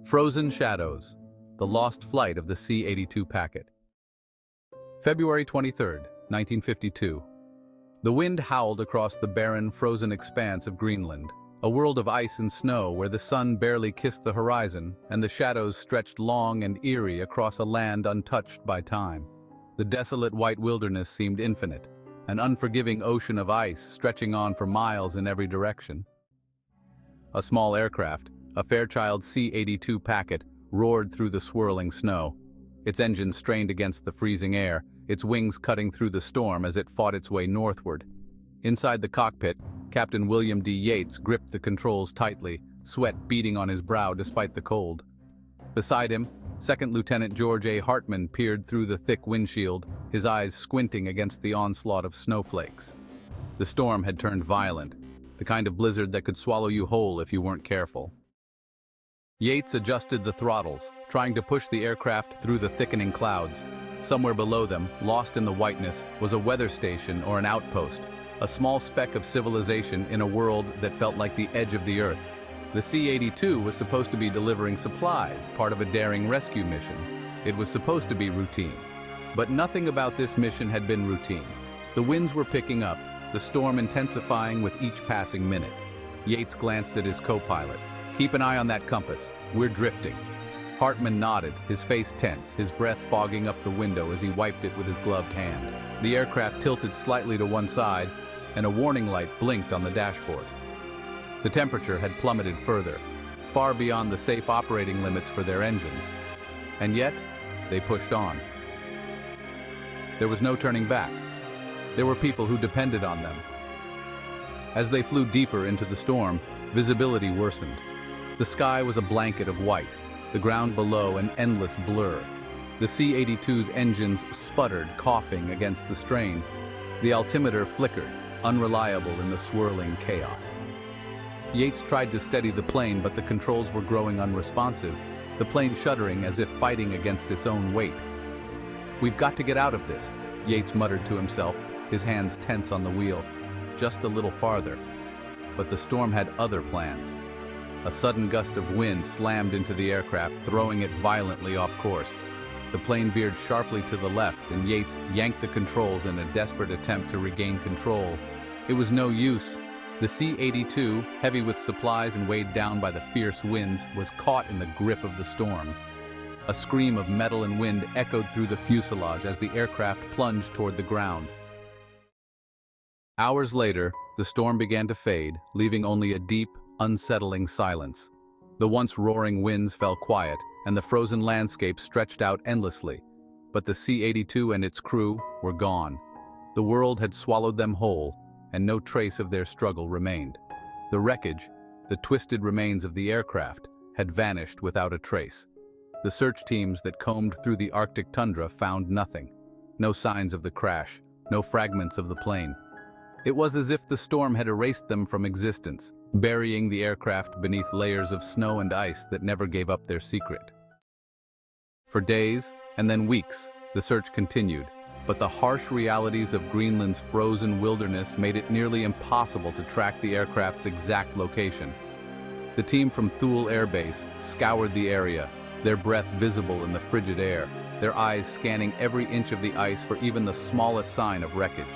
Frozen Shadows, the lost flight of the C-82 Packet. February 23, 1952. The wind howled across the barren, frozen expanse of Greenland, a world of ice and snow where the sun barely kissed the horizon and the shadows stretched long and eerie across a land untouched by time. The desolate white wilderness seemed infinite, an unforgiving ocean of ice stretching on for miles in every direction. A small aircraft, a Fairchild C-82 Packet, roared through the swirling snow. Its engine strained against the freezing air, its wings cutting through the storm as it fought its way northward. Inside the cockpit, Captain William D. Yates gripped the controls tightly, sweat beading on his brow despite the cold. Beside him, Second Lieutenant George A. Hartman peered through the thick windshield, his eyes squinting against the onslaught of snowflakes. The storm had turned violent, the kind of blizzard that could swallow you whole if you weren't careful. Yates adjusted the throttles, trying to push the aircraft through the thickening clouds. Somewhere below them, lost in the whiteness, was a weather station or an outpost, a small speck of civilization in a world that felt like the edge of the earth. The C-82 was supposed to be delivering supplies, part of a daring rescue mission. It was supposed to be routine. But nothing about this mission had been routine. The winds were picking up, the storm intensifying with each passing minute. Yates glanced at his co-pilot. "Keep an eye on that compass. We're drifting." Hartman nodded, his face tense, his breath fogging up the window as he wiped it with his gloved hand. The aircraft tilted slightly to one side, and a warning light blinked on the dashboard. The temperature had plummeted further, far beyond the safe operating limits for their engines. And yet, they pushed on. There was no turning back. There were people who depended on them. As they flew deeper into the storm, visibility worsened. The sky was a blanket of white, the ground below an endless blur. The C-82's engines sputtered, coughing against the strain. The altimeter flickered, unreliable in the swirling chaos. Yates tried to steady the plane, but the controls were growing unresponsive, the plane shuddering as if fighting against its own weight. "We've got to get out of this," Yates muttered to himself, his hands tense on the wheel. Just a little farther. But the storm had other plans. A sudden gust of wind slammed into the aircraft, throwing it violently off course. The plane veered sharply to the left, and Yates yanked the controls in a desperate attempt to regain control. It was no use. The C-82, heavy with supplies and weighed down by the fierce winds, was caught in the grip of the storm. A scream of metal and wind echoed through the fuselage as the aircraft plunged toward the ground. Hours later, the storm began to fade, leaving only a deep, unsettling silence. The once roaring winds fell quiet, and the frozen landscape stretched out endlessly. But the C-82 and its crew were gone. The world had swallowed them whole, and no trace of their struggle remained. The wreckage, the twisted remains of the aircraft, had vanished without a trace. The search teams that combed through the Arctic tundra found nothing. No signs of the crash, no fragments of the plane. It was as if the storm had erased them from existence, burying the aircraft beneath layers of snow and ice that never gave up their secret. For days, and then weeks, the search continued, but the harsh realities of Greenland's frozen wilderness made it nearly impossible to track the aircraft's exact location. The team from Thule Air Base scoured the area, their breath visible in the frigid air, their eyes scanning every inch of the ice for even the smallest sign of wreckage.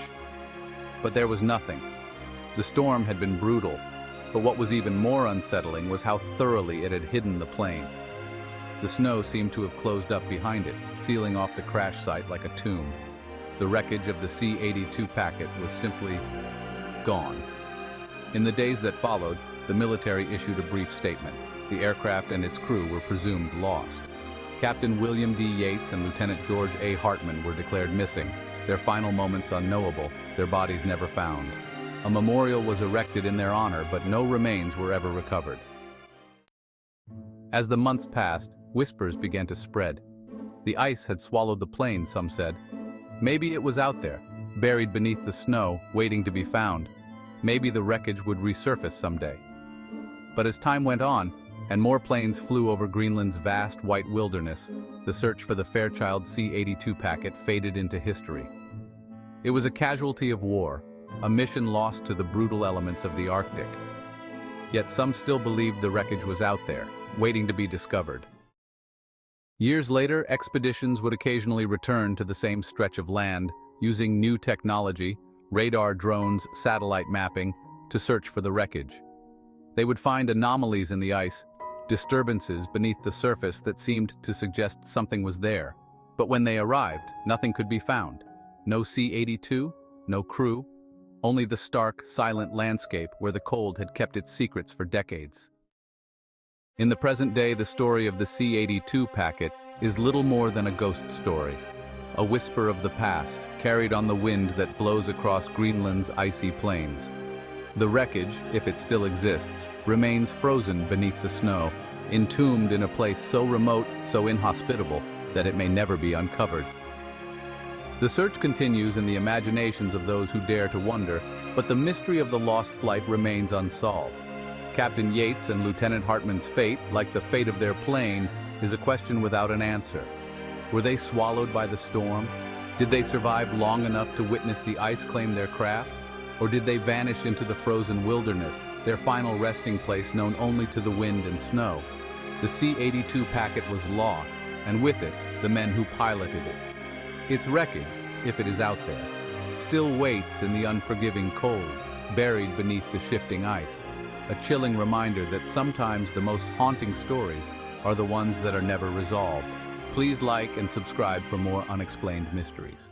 But there was nothing. The storm had been brutal, but what was even more unsettling was how thoroughly it had hidden the plane. The snow seemed to have closed up behind it, sealing off the crash site like a tomb. The wreckage of the C-82 Packet was simply gone. In the days that followed, the military issued a brief statement. The aircraft and its crew were presumed lost. Captain William D. Yates and Lieutenant George A. Hartman were declared missing, their final moments unknowable, their bodies never found. A memorial was erected in their honor, but no remains were ever recovered. As the months passed, whispers began to spread. The ice had swallowed the plane, some said. Maybe it was out there, buried beneath the snow, waiting to be found. Maybe the wreckage would resurface someday. But as time went on, and more planes flew over Greenland's vast white wilderness, the search for the Fairchild C-82 Packet faded into history. It was a casualty of war, a mission lost to the brutal elements of the Arctic. Yet some still believed the wreckage was out there, waiting to be discovered. Years later, expeditions would occasionally return to the same stretch of land, using new technology, radar drones, satellite mapping, to search for the wreckage. They would find anomalies in the ice, disturbances beneath the surface that seemed to suggest something was there. But when they arrived, nothing could be found. No C-82, no crew, only the stark, silent landscape where the cold had kept its secrets for decades. In the present day, the story of the C-82 Packet is little more than a ghost story, a whisper of the past, carried on the wind that blows across Greenland's icy plains. The wreckage, if it still exists, remains frozen beneath the snow, entombed in a place so remote, so inhospitable, that it may never be uncovered. The search continues in the imaginations of those who dare to wonder, but the mystery of the lost flight remains unsolved. Captain Yates and Lieutenant Hartman's fate, like the fate of their plane, is a question without an answer. Were they swallowed by the storm? Did they survive long enough to witness the ice claim their craft? Or did they vanish into the frozen wilderness, their final resting place known only to the wind and snow? The C-82 Packet was lost, and with it, the men who piloted it. Its wreckage, if it is out there, still waits in the unforgiving cold, buried beneath the shifting ice. A chilling reminder that sometimes the most haunting stories are the ones that are never resolved. Please like and subscribe for more unexplained mysteries.